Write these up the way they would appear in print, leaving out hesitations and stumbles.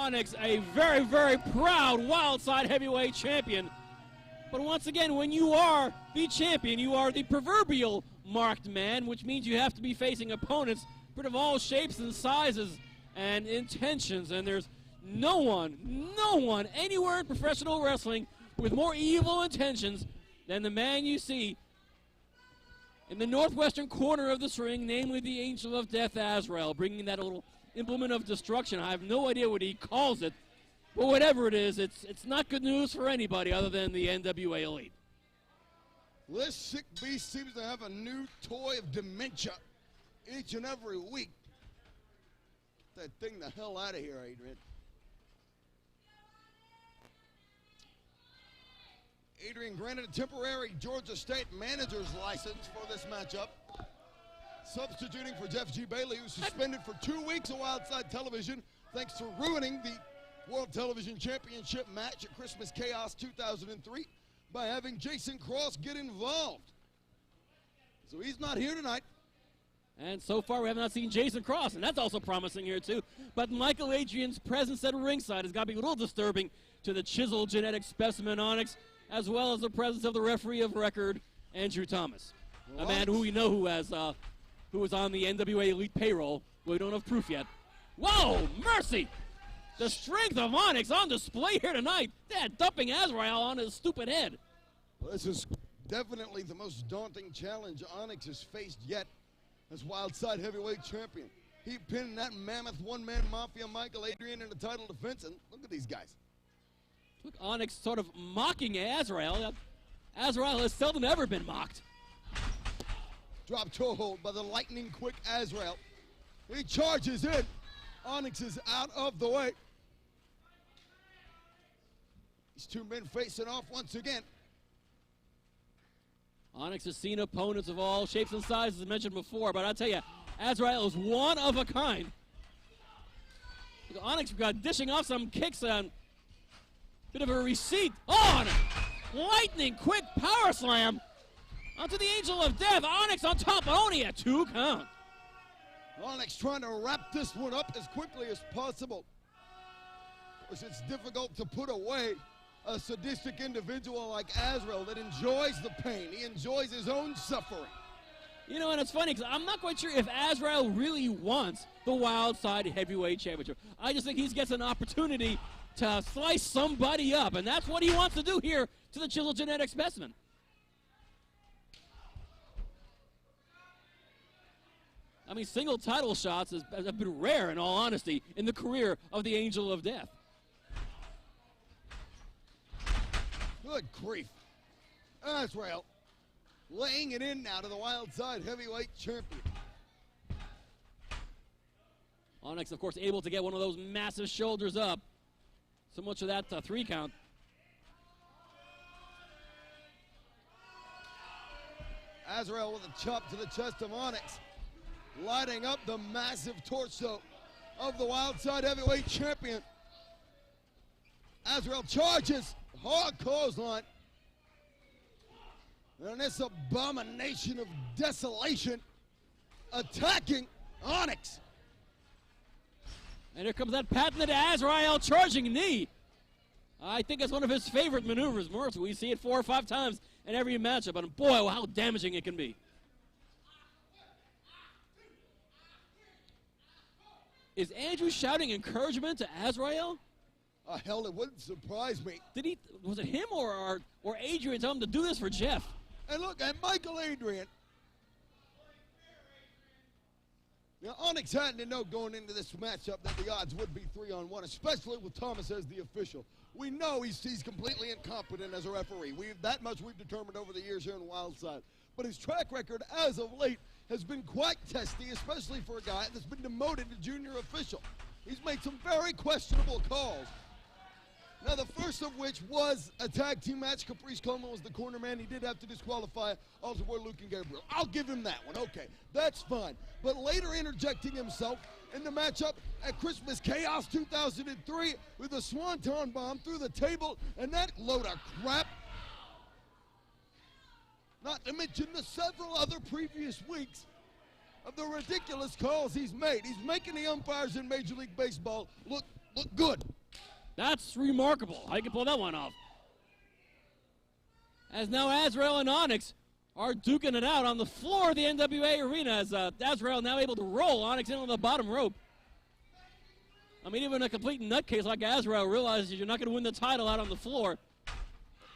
Onyx, a very, very proud Wildside heavyweight champion. But once again, when you are the champion, you are the proverbial marked man, which means you have to be facing opponents of all shapes and sizes and intentions. And there's no one anywhere in professional wrestling with more evil intentions than the man you see in the northwestern corner of this ring, namely the Angel of Death, Azrael, bringing that little implement of destruction. I have no idea what he calls it, but whatever it is, it's not good news for anybody other than the NWA Elite. This sick beast seems to have a new toy of dementia each and every week. Get that thing the hell out of here, Adrian. Adrian granted a temporary Georgia State manager's license for this matchup, substituting for Jeff G. Bailey, who's suspended for 2 weeks of Wildside Television thanks to ruining the World Television Championship match at Christmas Chaos 2003 by having Jason Cross get involved. So he's not here tonight. And so far we have not seen Jason Cross, and that's also promising here too. But Mikel Adryan's presence at ringside has got to be a little disturbing to the chiseled genetic specimen Onyx, as well as the presence of the referee of record, Andrew Thomas. A man who we know who was on the NWA Elite payroll. We don't have proof yet. Whoa, mercy! The strength of Onyx on display here tonight. That dumping Azrael on his stupid head. Well, this is definitely the most daunting challenge Onyx has faced yet as Wildside heavyweight champion. He pinned that mammoth one-man mafia Mikel Adryan in a title defense, and look at these guys. Look, Onyx sort of mocking Azrael. Azrael has seldom ever been mocked. Drop toe hold by the lightning-quick Azrael. He charges in. Onyx is out of the way. These two men facing off once again. Onyx has seen opponents of all shapes and sizes, as mentioned before, but I'll tell you, Azrael is one of a kind. Look, Onyx got dishing off some kicks on. Bit of a receipt on lightning quick power slam onto the Angel of Death. Onyx on top, but only a 2 count. Onyx trying to wrap this one up as quickly as possible. Of course, it's difficult to put away a sadistic individual like Azrael that enjoys the pain. He enjoys his own suffering. You know, and it's funny because I'm not quite sure if Azrael really wants the Wildside Heavyweight Championship. I just think he gets an opportunity to slice somebody up, and that's what he wants to do here to the chiseled genetic specimen. I mean, single title shots have been rare, in all honesty, in the career of the Angel of Death. Good grief. Azrael laying it in now to the Wildside heavyweight champion. Onyx, of course, able to get one of those massive shoulders up. So much of that 3 count. Azrael with a chop to the chest of Onyx, lighting up the massive torso of the Wildside heavyweight champion. Azrael charges, hard clothesline. And this abomination of desolation attacking Onyx. And here comes that patented Azrael charging knee. I think it's one of his favorite maneuvers, Morris. We see it 4 or 5 times in every matchup, and boy, how damaging it can be. Is Andrew shouting encouragement to Azrael? Hell, it wouldn't surprise me. Was it him or Adrian telling him to do this for Jeff? And look at Mikel Adryan. Now, Onyx had to know going into this matchup that the odds would be 3-on-1, especially with Thomas as the official. We know he's completely incompetent as a referee. That much we've determined over the years here in Wildside. But his track record as of late has been quite testy, especially for a guy that's been demoted to junior official. He's made some very questionable calls. Now, the first of which was a tag team match. Caprice Coleman was the corner man. He did have to disqualify Alter Boy Luke and Gabriel. I'll give him that one. Okay, that's fine. But later interjecting himself in the matchup at Christmas Chaos 2003 with a swanton bomb through the table and that load of crap. Not to mention the several other previous weeks of the ridiculous calls he's made. He's making the umpires in Major League Baseball look good. That's remarkable. How you can pull that one off. As now Azrael and Onyx are duking it out on the floor of the NWA arena, as Azrael now able to roll Onyx in on the bottom rope. I mean, even a complete nutcase like Azrael realizes you're not going to win the title out on the floor.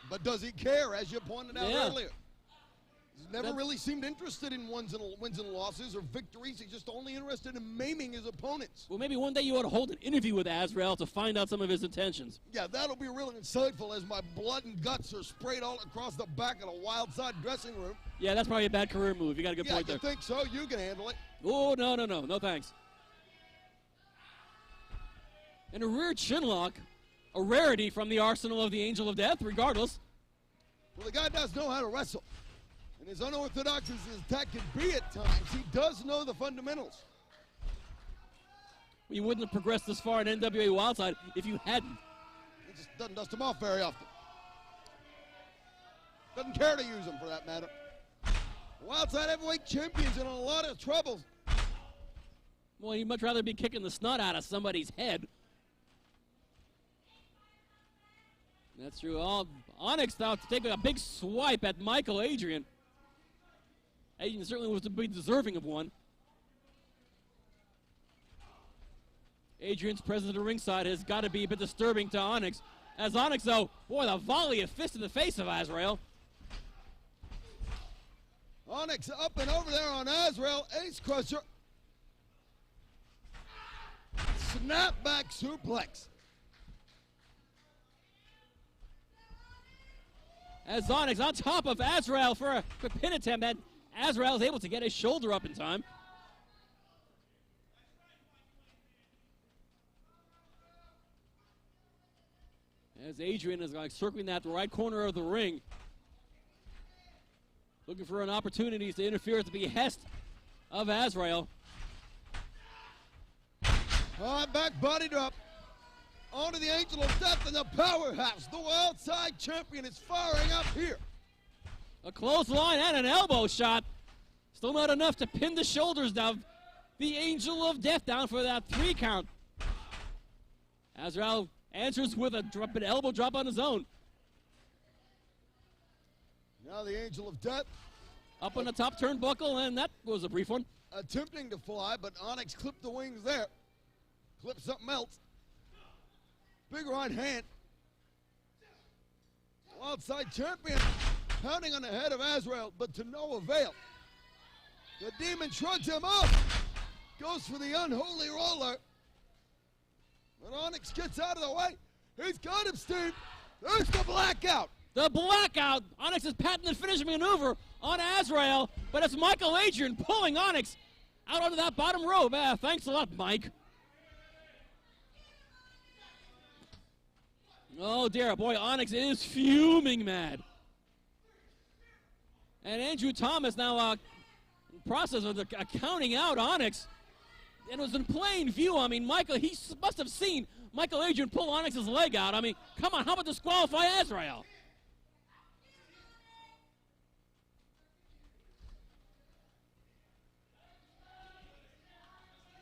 But does he care, as you pointed out earlier? He's never really seemed interested in wins and losses or victories. He's just only interested in maiming his opponents. Well, maybe one day you ought to hold an interview with Azrael to find out some of his intentions. Yeah, that'll be really insightful as my blood and guts are sprayed all across the back of the Wildside dressing room. Yeah, that's probably a bad career move. You got a good point there. Yeah, you think so? You can handle it. Oh, no. No thanks. And a rear chinlock, a rarity from the arsenal of the Angel of Death, regardless. Well, the guy does know how to wrestle. And as unorthodox as his attack can be at times, he does know the fundamentals. You wouldn't have progressed this far in NWA Wildside if you hadn't. He just doesn't dust him off very often. Doesn't care to use them, for that matter. Wildside heavyweight champion's in a lot of trouble. Well, you'd much rather be kicking the snot out of somebody's head. That's true. Onyx now taking a big swipe at Mikel Adryan. Adryan certainly was to be deserving of one. Adrian's presence at ringside has got to be a bit disturbing to Onyx. As Onyx, though, boy, the volley of fist in the face of Azrael. Onyx up and over there on Azrael. Ace crusher. Snapback suplex. As Onyx on top of Azrael for a quick pin attempt, and Azrael is able to get his shoulder up in time. As Adrian is like circling that right corner of the ring, looking for an opportunity to interfere at the behest of Azrael. Back body drop. Onto the Angel of Death and the powerhouse. The Wildside champion is firing up here. A clothesline and an elbow shot. Still not enough to pin the shoulders down. The Angel of Death down for that 3 count. Azrael answers with an elbow drop on his own. Now the Angel of Death. Up on the top turnbuckle, and that was a brief one. Attempting to fly, but Onyx clipped the wings there. Clipped something else. Big right hand. Wildside champion pounding on the head of Azrael, but to no avail. The demon shrugs him off. Goes for the unholy roller. But Onyx gets out of the way. He's got him, Steve. There's the blackout. The blackout. Onyx's patented finishing maneuver on Azrael, but it's Mikel Adryan pulling Onyx out onto that bottom rope. Thanks a lot, Mike. Oh, dear. Boy, Onyx is fuming mad. And Andrew Thomas now in the process of counting out Onyx. And it was in plain view. I mean, he must have seen Mikel Adryan pull Onyx's leg out. I mean, come on, how about disqualify Azrael?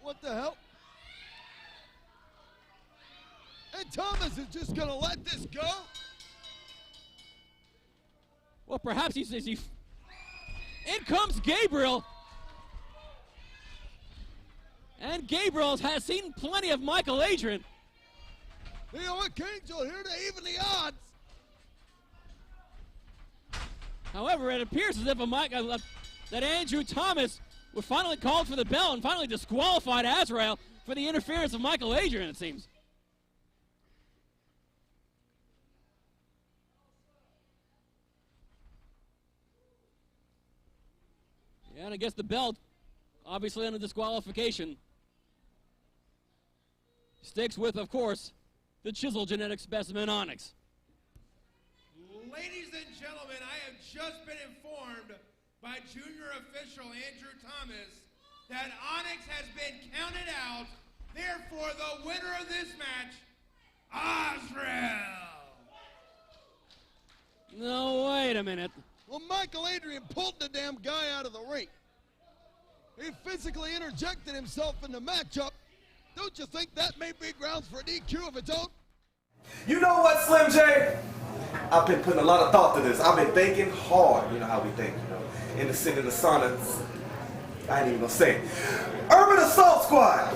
What the hell? And Thomas is just going to let this go? Well, perhaps he says in comes Gabriel. And Gabriel has seen plenty of Mikel Adryan. The Archangel here to even the odds. However, it appears as if that Andrew Thomas was finally called for the bell and finally disqualified Azrael for the interference of Mikel Adryan, it seems. Yeah, and I guess the belt, obviously under disqualification, sticks with, of course, the chiseled genetic specimen Onyx. Ladies and gentlemen, I have just been informed by junior official Andrew Thomas that Onyx has been counted out. Therefore, the winner of this match, Azrael. No, wait a minute. Well, Mikel Adryan pulled the damn guy out of the ring. He physically interjected himself in the matchup. Don't you think that may be grounds for a DQ of its own? You know what, Slim J? I've been putting a lot of thought to this. I've been thinking hard. You know how we think, you know. In the city, in the sauna. I ain't even gonna say it. Urban Assault Squad.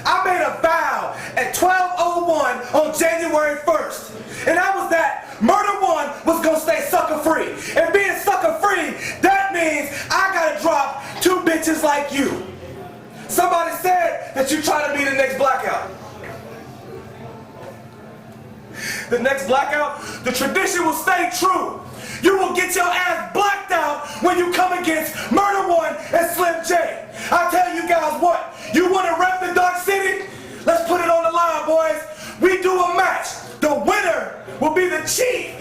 I made a vow at 12:01 on January 1st. And that was that Murder One was gonna stay sucker free. And being sucker free, that means I gotta drop 2 bitches like you. Somebody said that you try to be the next Blackout. The next Blackout, the tradition will stay true. You will get your ass blacked out when you come against Murder One and Slim J. I tell you guys what, you want to rep the Dark City? Let's put it on the line, boys. We do a match. The winner will be the chief.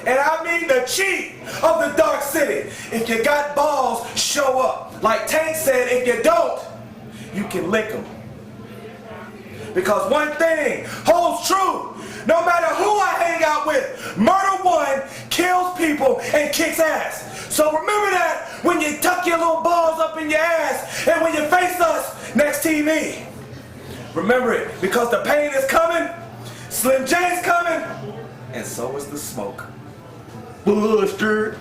And I mean the chief of the Dark City. If you got balls, show up. Like Tank said, if you don't, you can lick them. Because one thing holds true. No matter who I hang out with, Murder One kills people and kicks ass. So remember that when you tuck your little balls up in your ass and when you face us next TV. Remember it, because the pain is coming, Slim J's coming, and so is the smoke. Buster.